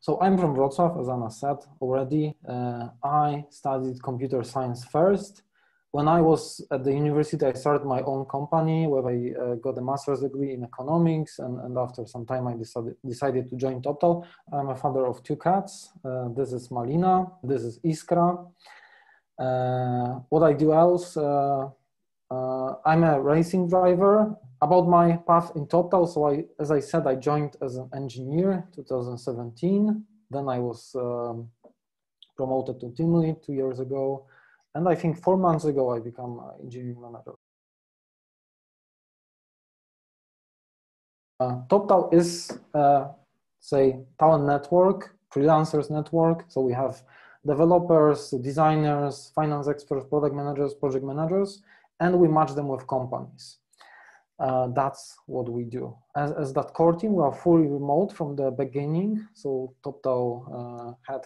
So I'm from Wrocław, as Anna said already. I studied computer science first. When I was at the university, I started my own company where I got a master's degree in economics. And after some time, I decided to join Toptal. I'm a father of 2 cats. This is Malina, this is Iskra. What I do else, I'm a racing driver. About my path in Toptal, so as I said, I joined as an engineer 2017. Then I was promoted to team lead 2 years ago. And I think 4 months ago, I became an engineering manager. Toptal is, say, talent network, freelancers network. So we have developers, designers, finance experts, product managers, project managers, and we match them with companies. That's what we do. As that core team, we are fully remote from the beginning. So Toptal had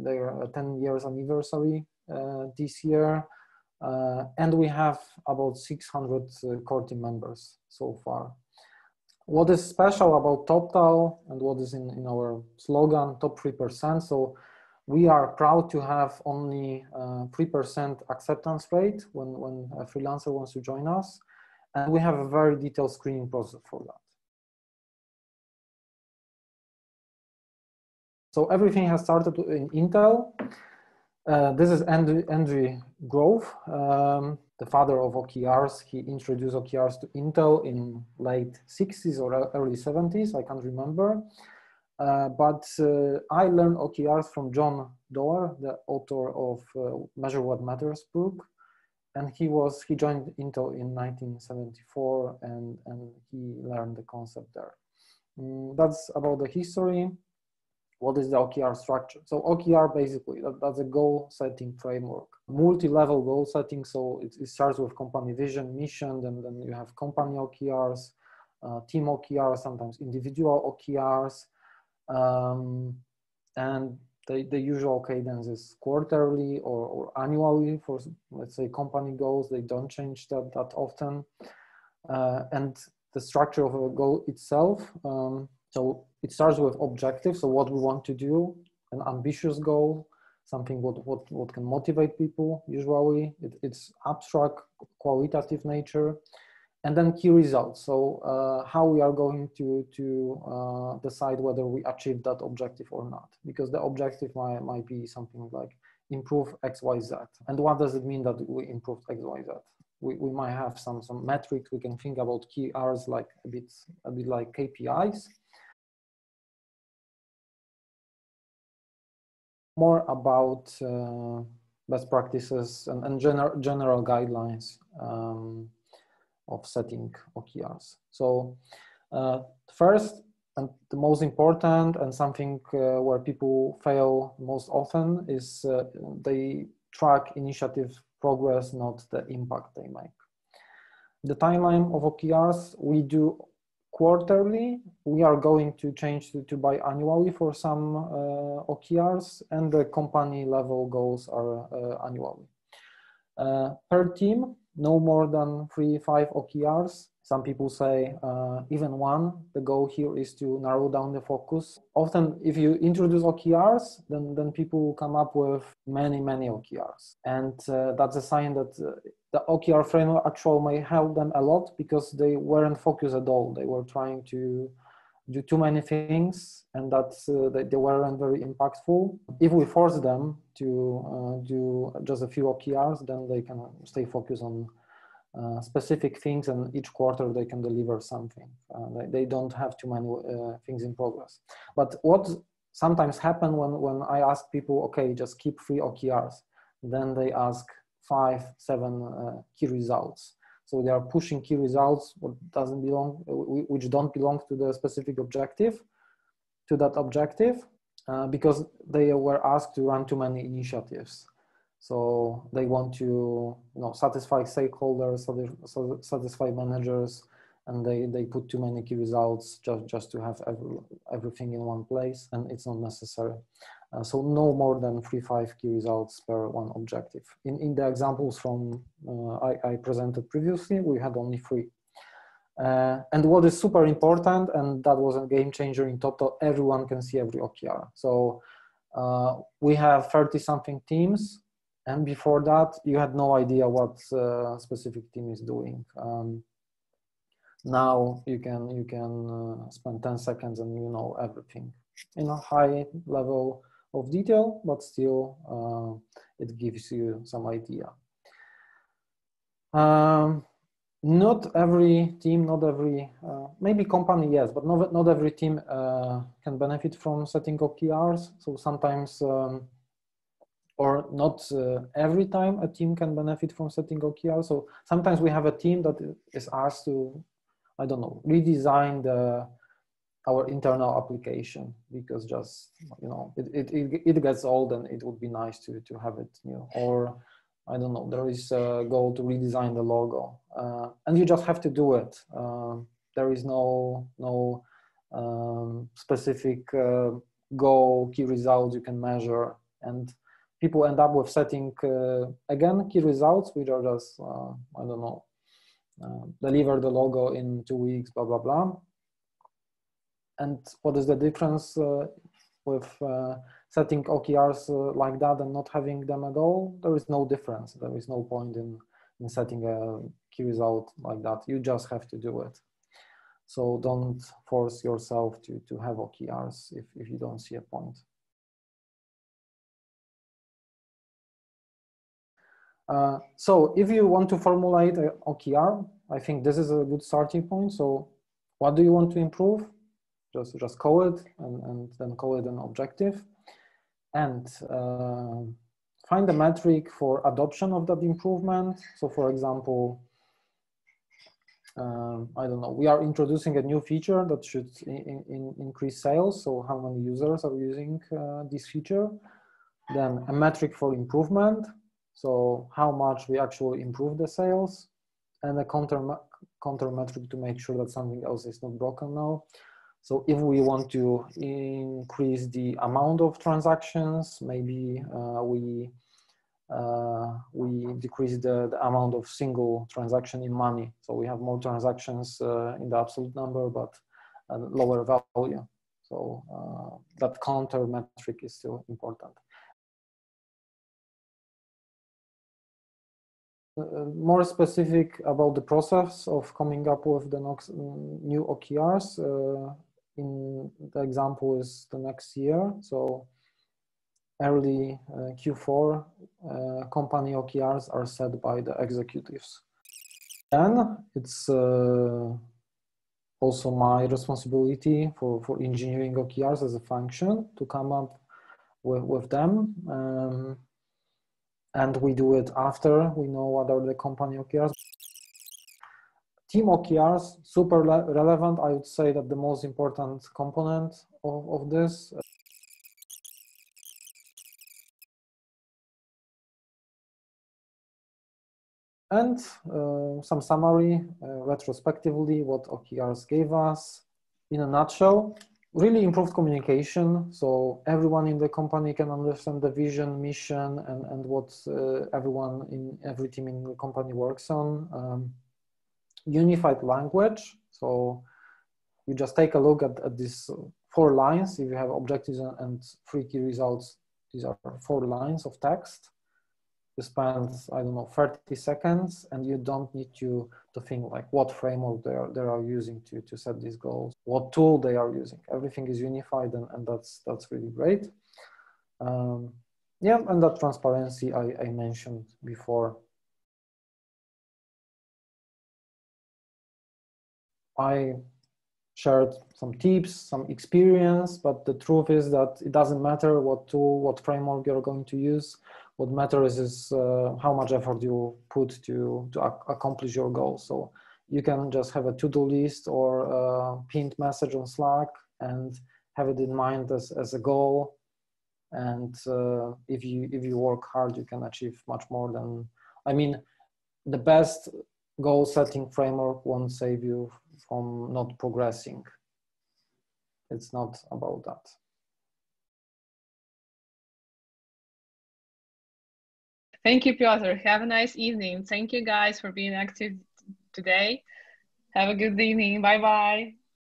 their 10 years anniversary this year. And we have about 600 core team members so far. What is special about Toptal and what is in our slogan, top 3%. So we are proud to have only 3% acceptance rate when a freelancer wants to join us. And we have a very detailed screening process for that. So everything has started in Intel. This is Andrew Grove, the father of OKRs. He introduced OKRs to Intel in late 60s or early 70s, I can't remember. But I learned OKRs from John Doerr, the author of Measure What Matters book. And he joined Intel in 1974 and he learned the concept there. That's about the history. What is the OKR structure? So OKR basically, that's a goal setting framework. Multi-level goal setting, so it starts with company vision, mission, then you have company OKRs, team OKRs, sometimes individual OKRs. And the usual cadence is quarterly or annually for, let's say, company goals. They don't change that often. And the structure of a goal itself. So it starts with objectives. So what we want to do, an ambitious goal, something what can motivate people usually. It's abstract, qualitative nature. And then key results. So how we are going to decide whether we achieve that objective or not, because the objective might be something like improve X, Y, Z. And what does it mean that we improved X, Y, Z? We might have some metrics. We can think about key R's like a bit like KPIs. More about best practices and general guidelines. Of setting OKRs. So first and the most important and something where people fail most often is they track initiative progress, not the impact they make. The timeline of OKRs, we do quarterly. We are going to change to biannually for some OKRs, and the company level goals are annually. Per team, no more than 3-5 OKRs. Some people say even one. The goal here is to narrow down the focus. Often, if you introduce OKRs, then people come up with many OKRs. And that's a sign that the OKR framework actually may help them a lot because they weren't focused at all. They were trying to do too many things and that they weren't very impactful. If we force them to do just a few OKRs, then they can stay focused on specific things, and each quarter they can deliver something. They don't have too many things in progress. But what sometimes happens when I ask people, okay, just keep 3 OKRs, then they ask 5-7 key results. So they are pushing key results which don't belong to the specific objective, because they were asked to run too many initiatives. So they want to satisfy stakeholders, satisfy managers, and they put too many key results just to have everything in one place, and it's not necessary. So no more than 3-5 key results per one objective. In the examples from I presented previously, we had only 3. And what is super important, and that was a game changer in Toptal, everyone can see every OKR. So we have 30-something teams, and before that, you had no idea what specific team is doing. Now you can spend 10 seconds and you know everything in a high level of detail, but still it gives you some idea. Not every team, not every, maybe company, yes, but not every team can benefit from setting OKRs. So sometimes, or not every time a team can benefit from setting OKRs. So sometimes we have a team that is asked to, I don't know, redesign our internal application because just, you know, it gets old and it would be nice to have it new. Or I don't know, there is a goal to redesign the logo, and you just have to do it. There is no specific goal, key results you can measure, and people end up with setting again key results, which are just I don't know, deliver the logo in 2 weeks, blah blah blah. And what is the difference with setting OKRs like that and not having them at all? There is no difference. There is no point in setting a key result like that. You just have to do it. So don't force yourself to have OKRs if you don't see a point. So if you want to formulate an OKR, I think this is a good starting point. So what do you want to improve? Just call it and then call it an objective, and find a metric for adoption of that improvement. So for example, I don't know, we are introducing a new feature that should increase sales. So how many users are using this feature? Then a metric for improvement. So how much we actually improve the sales, and a counter metric to make sure that something else is not broken now. So if we want to increase the amount of transactions, maybe we decrease the amount of single transaction in money. So we have more transactions in the absolute number, but lower value. So that counter metric is still important. More specific about the process of coming up with the new OKRs. In the example is the next year. So early Q4, company OKRs are set by the executives. Then it's also my responsibility for engineering OKRs as a function to come up with them. And we do it after we know what are the company OKRs. Team OKRs, super relevant. I would say that the most important component of this. And some summary, retrospectively, what OKRs gave us. In a nutshell, really improved communication. So everyone in the company can understand the vision, mission, and what everyone in every team in the company works on. Unified language. So you just take a look at these 4 lines. If you have objectives and 3 key results, these are 4 lines of text. You spend, I don't know, 30 seconds, and you don't need to think like what framework they are using to set these goals, what tool they are using. Everything is unified, and that's really great. Yeah, and that transparency I mentioned before. I shared some tips, some experience, but the truth is that it doesn't matter what tool, what framework you're going to use. What matters is how much effort you put to accomplish your goal. So you can just have a to-do list or a pinned message on Slack and have it in mind as a goal. And if you work hard, you can achieve much more than, I mean, the best goal setting framework won't save you from not progressing. It's not about that. Thank you, Piotr. Have a nice evening. Thank you guys for being active today. Have a good evening. Bye bye.